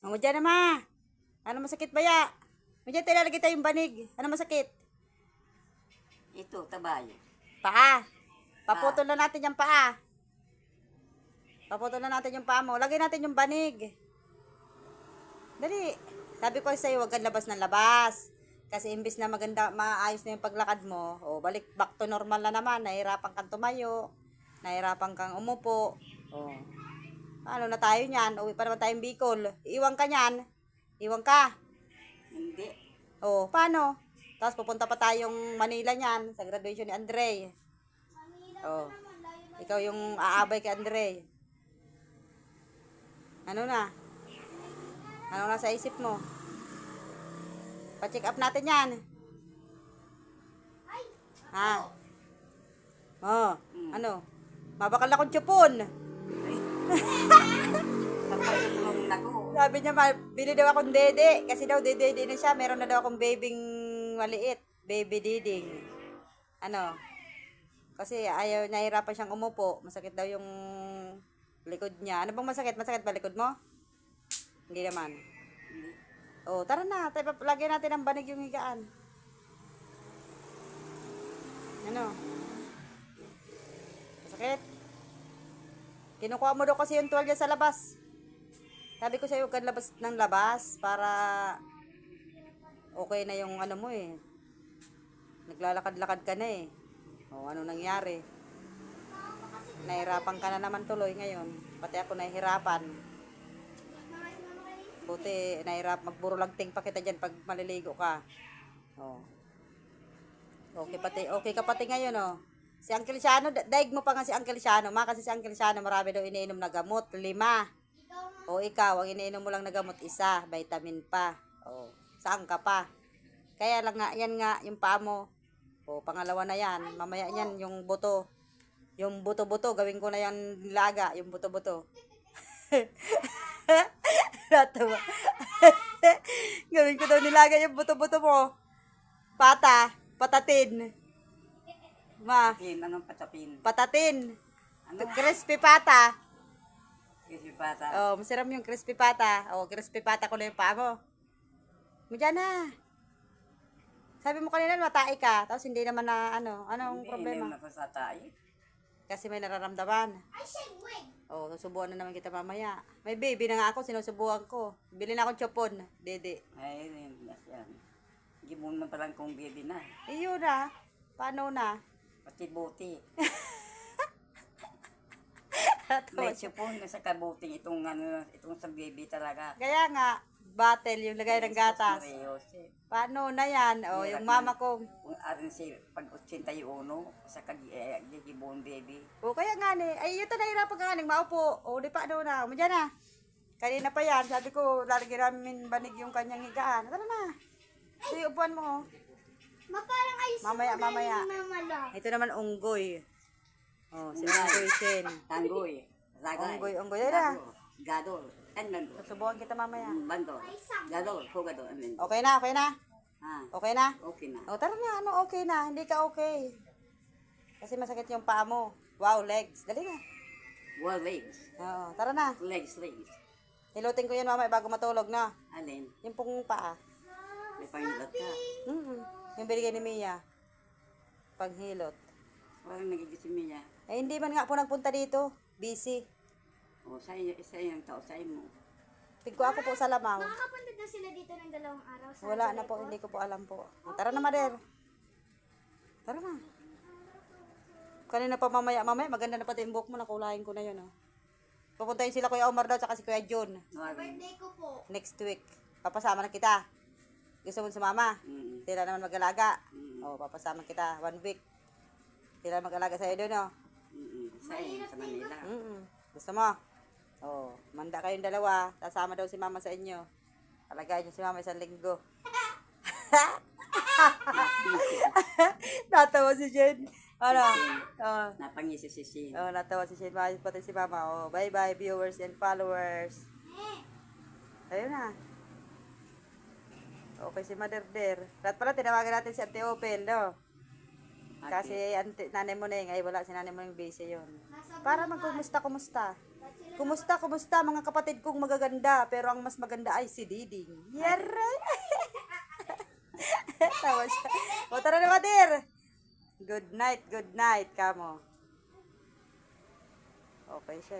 Ano dyan na, ma? Ano masakit ba ya? Medyo tilalagay tayong banig. Ano masakit? Ito, tabayo. Paa. Paputol na natin yung paa. Paputol na natin yung paa mo. Lagay natin yung banig. Dali. Sabi ko sa'yo, huwag kang labas ng labas. Kasi imbis na maganda, maayos na yung paglakad mo, o balik back to normal na naman. Nahirapan kang tumayo. Nahirapan kang umupo. O. Paano na tayo niyan? Uwi pa naman tayong Bicol. Iwan ka niyan. Iwan ka. Hindi. O, paano? Tapos pupunta pa tayong Manila niyan sa graduation ni Andre. O. Ikaw yung aabay kay Andre. Ano na? Ano na sa isip mo? Pa-check up natin yan. Ha? Oh, ano? Mabakal akong tsupon. Tapos nung nago. Sabi niya, bili daw akong dede. Kasi daw, dede na siya. Meron na daw akong babing maliit. Baby diding. Ano? Kasi ayaw, nahirapan siyang umupo. Masakit daw yung likod niya. Ano bang masakit? Masakit ba likod mo? Hindi naman. Oh, tara na. Lagyan natin ang banig yung higaan. Ano? Masakit? Kinukuha mo daw kasi yung tuwalya sa labas. Sabi ko sa'yo, huwag kang labas ng labas para okay na yung ano mo eh. Naglalakad-lakad ka na eh. O, ano nangyari? Nahirapan ka na naman tuloy ngayon. Pati ako nahihirapan. Buti, magburulagting pa kita dyan pag maliligo ka. O. Okay ka pati ngayon o. Si Uncle Siano, daig mo pa nga si Uncle Siano. Kasi si Uncle Siano, marami daw iniinom na gamot. 5. O ikaw, ang iniinom mo lang na gamot, 1. Vitamin pa. O, saan ka pa? Kaya lang nga, yan nga, yung paa mo. O, pangalawa na yan. Mamaya yan, yung buto. Yung buto-buto, gawin ko na yan nilaga, yung buto-buto. Natawa. Gawin ko daw nilaga yung buto-buto mo. Patatin. Ma, Pin, anong patapin? patatin. Ano? Crispy pata. Kasi bata. Oh, masarap yung crispy pata. Oh, crispy pata ko na yung paa mo. Diyan na. Sabi mo kanina matai ka, tapos hindi naman na anong problema? Hindi naman sa tayo. Kasi may nararamdaman. Oh, susubuan na naman kita mamaya. May baby na nga ako, sinusubuan ko. Bili na akong chopon, dede. Ay, yan. Gimon man palang kong baby na. Iyo na. Paano na? Pati buti. Tawa Medyo po nasa kabuting itong sa baby talaga. Kaya nga, battle yung lagay ng gatas. Paano na yan? O, yung mama ko. Kung arin si pag-81 sa kagigibon baby. O, kaya nga ni. Ay, ito nahirapan ka nga ning maupo. O, di pa ano na. Umudyan na. Kanina pa yan. Sabi ko, lalagyan namin banig yung kanyang higaan. Tara na. Sige, upuan mo. Parang ayos Mamaya. mamala. Ito naman unggoy. O, si Unggoy Sin. Tanggoy. Lagay. Unggoy. Ayun na. Gadol. Ano? Susubukan kita mamaya. Bandol. Gadol. Hugadol. Okay na? Ah, Okay na? okay na. O, tara na. Ano okay na? Hindi ka okay. Kasi masakit yung paa mo. Wow, legs. Dali na. Well, legs. Oo, tara na. Legs. Hilutin ko yun mamaya bago matulog na. Alin? Yung pong paa. May pangilat ka. Yung binigay ni Mia. Panghilot. Parang nagigising niya. Eh, hindi man nga po nagpunta dito. Busy. O, isa yung tao sa mo. Tigko ako po sa Lamaw. Makakapunta daw sila dito ng 2 araw sa Wala na po, hindi ko po alam po. Tara na, Mader. Tara na. Kanina pa mamaya, maganda na pati yung buhok mo, nakulahin ko na yun. Oh. Pupuntahin sila Kuya Omar daw, tsaka si Kuya John. birthday ko po. Next week. Papasama na kita. Gusto mo sumama? Sila naman mag-alaga. O, papasama kita. 1 week. Sila mag-alaga sa'yo doon, oh. Sa Manila. Gusto mo? Oh, manda kayong dalawa. Sasama daw si mama sa inyo. Alagayin niyo si mama 1 linggo. Natawa si Jen. Ano? Oh. Napangisi si Sin. Oh, natawa si Jen. Maayos pati si mama. Oh, bye-bye viewers and followers. Ayun na. Okay si Mother Der. Lahat pala, tinawagan natin si Ate Opel, no? Kasi nanay mo na yung, ay wala, si nanay mo yung busy yun. Para magkumusta-kumusta. Kumusta mga kapatid kong magaganda, pero ang mas maganda ay si Diding. Yaray! Tawa siya. O, tara na, Madir! Good night, kamo. Okay siya.